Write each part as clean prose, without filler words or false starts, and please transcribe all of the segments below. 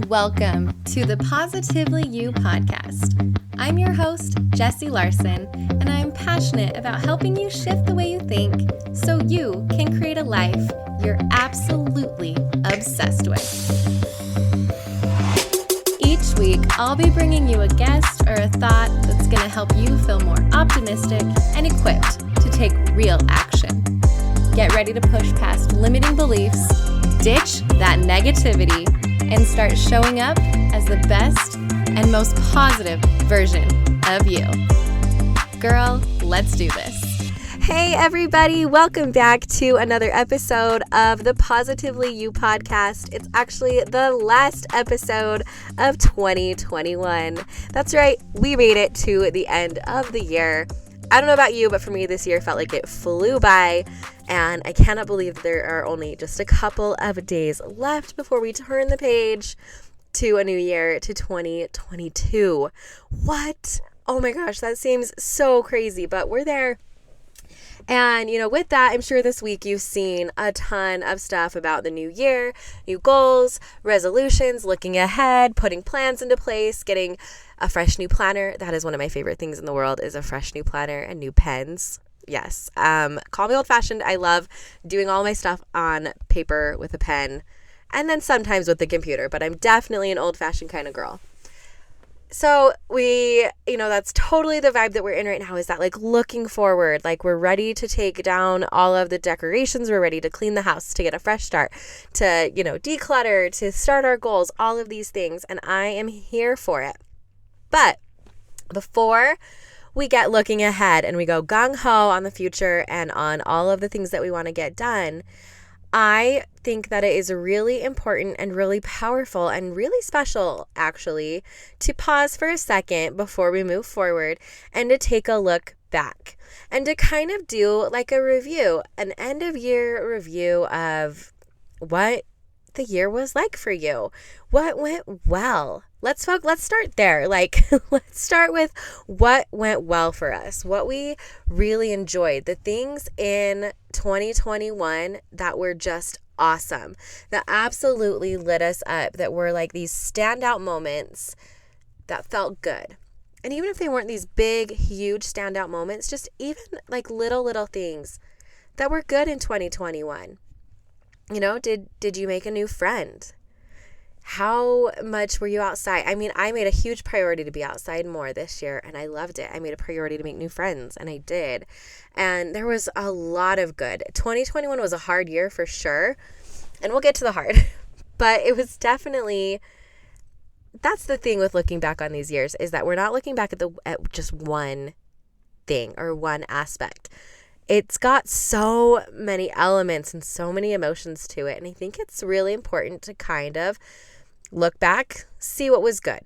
Welcome to the Positively You podcast. I'm your host, Jessie Larson, and I'm passionate about helping you shift the way you think so you can create a life you're absolutely obsessed with. Each week, I'll be bringing you a guest or a thought that's going to help you feel more optimistic and equipped to take real action. Get ready to push past limiting beliefs, ditch that negativity, and start showing up as the best and most positive version of you. Girl, let's do this. Hey everybody, welcome back to another episode of the Positively You podcast. It's actually the last episode of 2021. That's right, we made it to the end of the year. I don't know about you, but for me this year felt like it flew by, and I cannot believe there are only just a couple of days left before we turn the page to a new year, to 2022. What? Oh my gosh, that seems so crazy, but we're there. And, with that, I'm sure this week you've seen a ton of stuff about the new year, new goals, resolutions, looking ahead, putting plans into place, getting a fresh new planner. That is one of my favorite things in the world, is a fresh new planner and new pens. Yes. Call me old-fashioned. I love doing all my stuff on paper with a pen and then sometimes with the computer, but I'm definitely an old-fashioned kind of girl. So that's totally the vibe that we're in right now, is that looking forward, we're ready to take down all of the decorations. We're ready to clean the house, to get a fresh start, to, declutter, to start our goals, all of these things. And I am here for it. But before we get looking ahead and we go gung-ho on the future and on all of the things that we want to get done, I think that it is really important and really powerful and really special, actually, to pause for a second before we move forward and to take a look back and to kind of do a review, an end of year review of what the year was like for you. What went well? Let's start there. Let's start with what went well for us, what we really enjoyed, the things in 2021 that were just awesome, that absolutely lit us up, that were these standout moments that felt good. And even if they weren't these big, huge standout moments, just even little things that were good in 2021. Did you make a new friend? How much were you outside? I mean, I made a huge priority to be outside more this year, and I loved it. I made a priority to make new friends, and I did. And there was a lot of good. 2021 was a hard year for sure, and we'll get to the hard. But it was definitely, that's the thing with looking back on these years, is that we're not looking back at just one thing or one aspect. It's got so many elements and so many emotions to it. And I think it's really important to kind of look back, see what was good,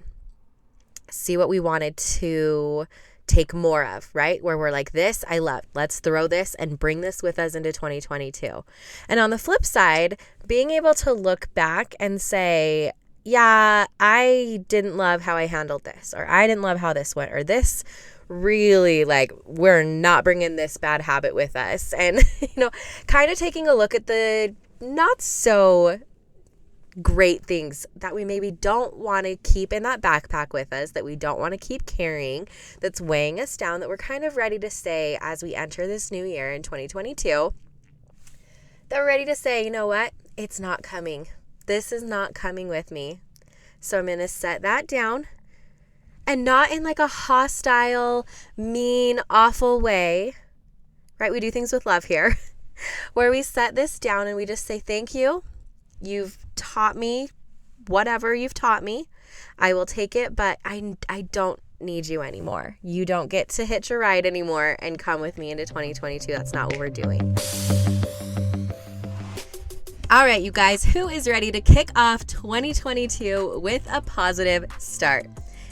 see what we wanted to take more of, right? Where we're this I love. Let's throw this and bring this with us into 2022. And on the flip side, being able to look back and say, yeah, I didn't love how I handled this, or I didn't love how this went, or this really we're not bringing this bad habit with us. And kind of taking a look at the not so great things that we maybe don't want to keep in that backpack with us, that we don't want to keep carrying, that's weighing us down, that we're kind of ready to say as we enter this new year in 2022, that we're ready to say, you know what, it's not coming. This is not coming with me. So I'm going to set that down. And not in a hostile, mean, awful way, right? We do things with love here, where we set this down and we just say, thank you. You've taught me whatever you've taught me. I will take it, but I don't need you anymore. You don't get to hitch a ride anymore and come with me into 2022. That's not what we're doing. All right, you guys, who is ready to kick off 2022 with a positive start?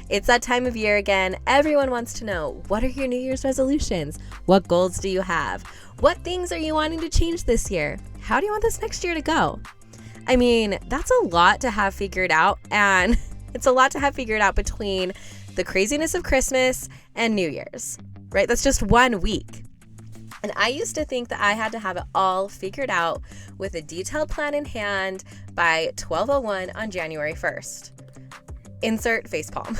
It's that time of year again. Everyone wants to know, what are your New Year's resolutions? What goals do you have? What things are you wanting to change this year? How do you want this next year to go? I mean, that's a lot to have figured out, and it's a lot to have figured out between the craziness of Christmas and New Year's, right? That's just 1 week. And I used to think that I had to have it all figured out with a detailed plan in hand by 12:01 on January 1st. insert facepalm.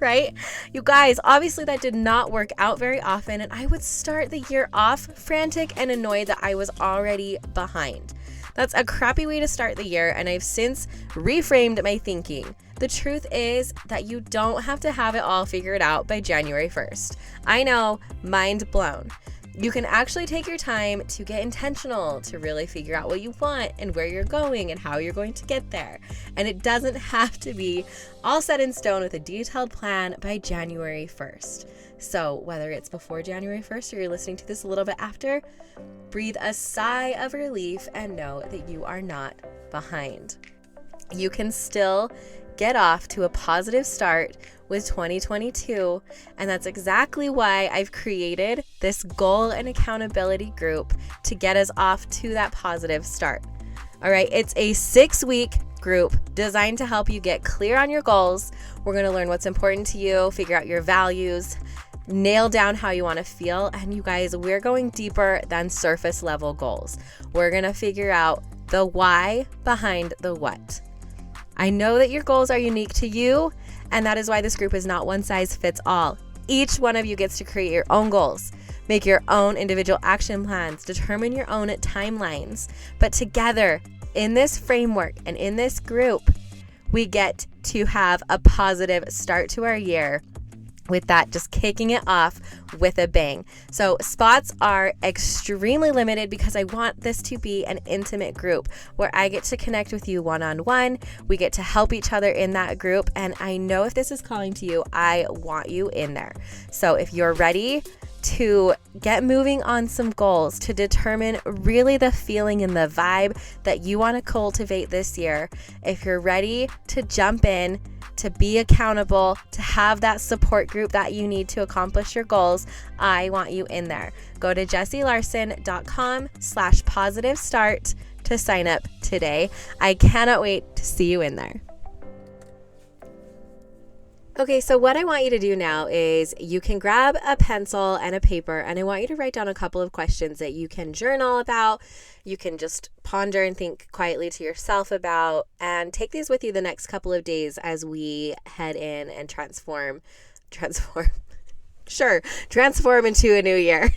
Right? You guys, obviously that did not work out very often, and I would start the year off frantic and annoyed that I was already behind. That's a crappy way to start the year, and I've since reframed my thinking. The truth is that you don't have to have it all figured out by January 1st. I know, mind blown. You can actually take your time to get intentional, to really figure out what you want and where you're going and how you're going to get there. And it doesn't have to be all set in stone with a detailed plan by January 1st. So whether it's before January 1st or you're listening to this a little bit after, breathe a sigh of relief and know that you are not behind. You can still get off to a positive start with 2022, and that's exactly why I've created this goal and accountability group to get us off to that positive start. All right, it's a 6-week group designed to help you get clear on your goals. We're going to learn what's important to you, figure out your values, nail down how you want to feel, and you guys, we're going deeper than surface level goals. We're going to figure out the why behind the what. I know that your goals are unique to you, and that is why this group is not one size fits all. Each one of you gets to create your own goals, make your own individual action plans, determine your own timelines. But together, in this framework and in this group, we get to have a positive start to our year, with that just kicking it off with a bang. So spots are extremely limited because I want this to be an intimate group where I get to connect with you one-on-one. We get to help each other in that group. And I know if this is calling to you, I want you in there. So if you're ready to get moving on some goals, to determine really the feeling and the vibe that you want to cultivate this year, if you're ready to jump in, to be accountable, to have that support group that you need to accomplish your goals, I want you in there. Go to jessielarson.com/positive start to sign up today. I cannot wait to see you in there. Okay, so what I want you to do now is you can grab a pencil and a paper, and I want you to write down a couple of questions that you can journal about, you can just ponder and think quietly to yourself about, and take these with you the next couple of days as we head in and transform into a new year.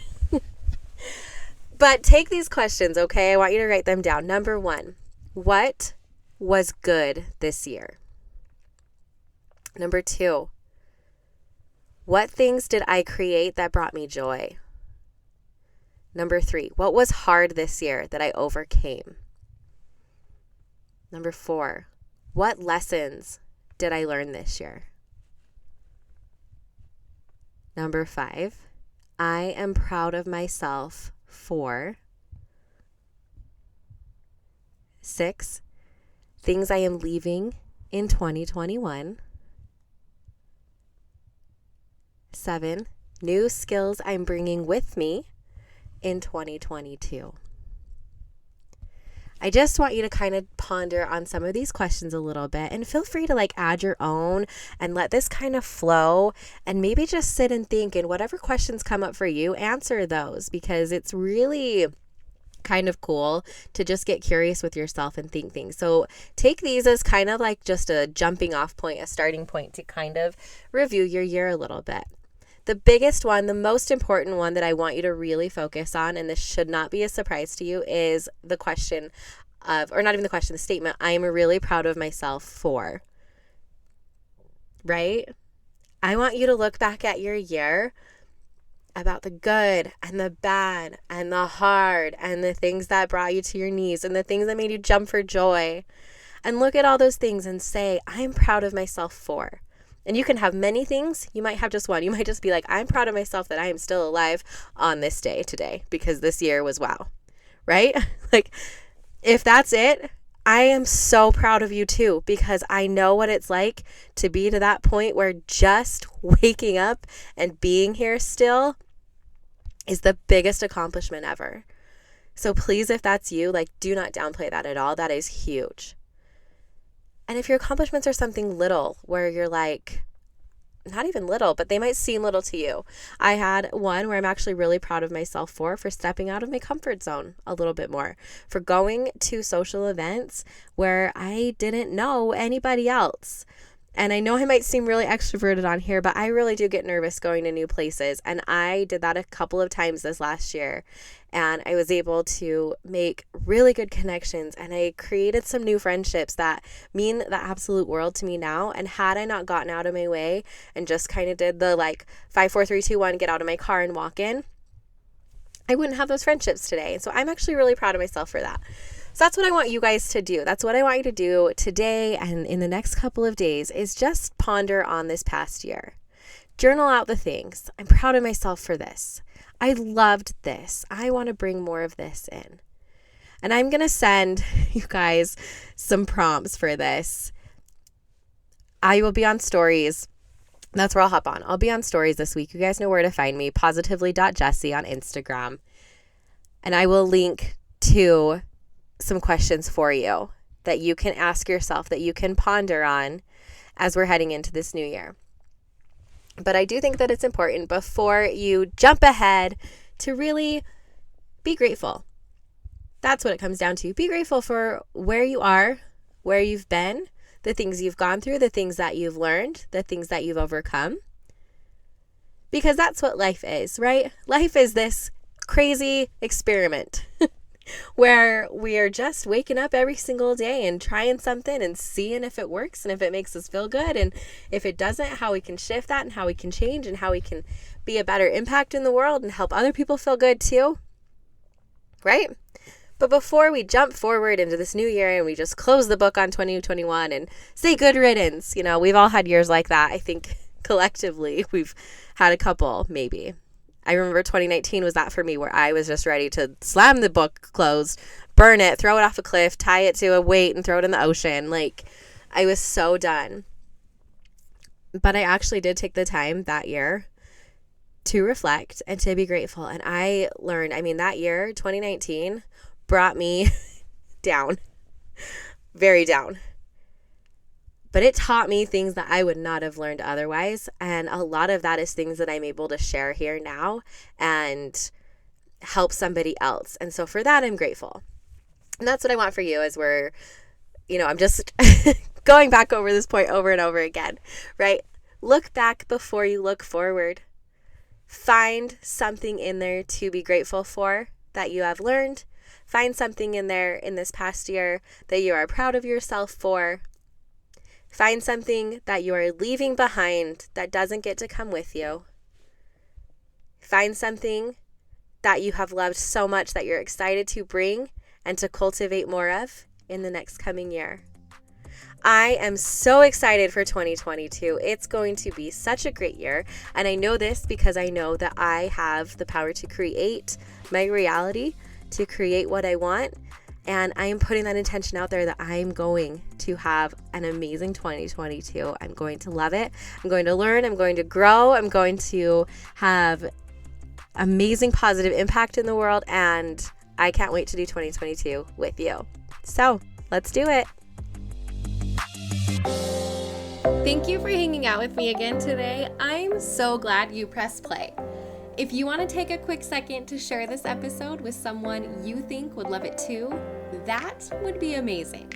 But take these questions, okay? I want you to write them down. Number 1, what was good this year? Number 2, what things did I create that brought me joy? Number 3, what was hard this year that I overcame? Number 4, what lessons did I learn this year? Number 5, I am proud of myself for. 6, things I am leaving in 2021. 7, new skills I'm bringing with me in 2022. I just want you to kind of ponder on some of these questions a little bit, and feel free to add your own and let this kind of flow, and maybe just sit and think, and whatever questions come up for you, answer those, because it's really kind of cool to just get curious with yourself and think things. So take these as kind of just a jumping off point, a starting point to kind of review your year a little bit. The biggest one, the most important one that I want you to really focus on, and this should not be a surprise to you, is the question of, or not even the question, the statement, I am really proud of myself for. Right? I want you to look back at your year about the good and the bad and the hard and the things that brought you to your knees and the things that made you jump for joy. And look at all those things and say, I am proud of myself for. And you can have many things. You might have just one. You might just be like, I'm proud of myself that I am still alive on this day today because this year was wow. Right? If that's it, I am so proud of you too, because I know what it's like to be to that point where just waking up and being here still is the biggest accomplishment ever. So please, if that's you, do not downplay that at all. That is huge. And if your accomplishments are something little where you're not even little, but they might seem little to you. I had one where I'm actually really proud of myself for stepping out of my comfort zone a little bit more, for going to social events where I didn't know anybody else. And I know I might seem really extroverted on here, but I really do get nervous going to new places. And I did that a couple of times this last year. And I was able to make really good connections. And I created some new friendships that mean the absolute world to me now. And had I not gotten out of my way and just kind of did the 5, 4, 3, 2, 1, get out of my car and walk in, I wouldn't have those friendships today. And so I'm actually really proud of myself for that. So that's what I want you guys to do. That's what I want you to do today and in the next couple of days is just ponder on this past year. Journal out the things. I'm proud of myself for this. I loved this. I want to bring more of this in. And I'm going to send you guys some prompts for this. I will be on stories. That's where I'll hop on. I'll be on stories this week. You guys know where to find me. Positively.Jessie on Instagram. And I will link to some questions for you that you can ask yourself, that you can ponder on as we're heading into this new year. But I do think that it's important before you jump ahead to really be grateful. That's what it comes down to. Be grateful for where you are, where you've been, the things you've gone through, the things that you've learned, the things that you've overcome. Because that's what life is, right? Life is this crazy experiment where we are just waking up every single day and trying something and seeing if it works and if it makes us feel good. And if it doesn't, how we can shift that and how we can change and how we can be a better impact in the world and help other people feel good too. Right? But before we jump forward into this new year and we just close the book on 2021 and say good riddance, we've all had years like that. I think collectively we've had a couple, maybe. I remember 2019 was that for me, where I was just ready to slam the book closed, burn it, throw it off a cliff, tie it to a weight and throw it in the ocean. I was so done. But I actually did take the time that year to reflect and to be grateful. And I learned, that year, 2019, brought me down, very down. But it taught me things that I would not have learned otherwise. And a lot of that is things that I'm able to share here now and help somebody else. And so for that, I'm grateful. And that's what I want for you as we're, I'm just going back over this point over and over again, right? Look back before you look forward. Find something in there to be grateful for that you have learned. Find something in there in this past year that you are proud of yourself for. Find something that you are leaving behind that doesn't get to come with you. Find something that you have loved so much that you're excited to bring and to cultivate more of in the next coming year. I am so excited for 2022. It's going to be such a great year. And I know this because I know that I have the power to create my reality, to create what I want. And I am putting that intention out there that I'm going to have an amazing 2022. I'm going to love it. I'm going to learn. I'm going to grow. I'm going to have amazing positive impact in the world. And I can't wait to do 2022 with you. So let's do it. Thank you for hanging out with me again today. I'm so glad you pressed play. If you want to take a quick second to share this episode with someone you think would love it too, that would be amazing.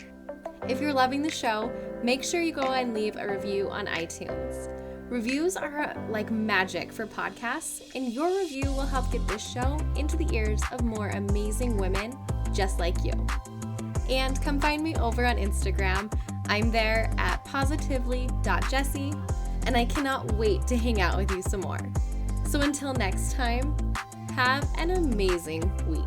If you're loving the show, make sure you go and leave a review on iTunes. Reviews are like magic for podcasts, and your review will help get this show into the ears of more amazing women just like you. And come find me over on Instagram. I'm there at positively.Jessie, and I cannot wait to hang out with you some more. So until next time, have an amazing week.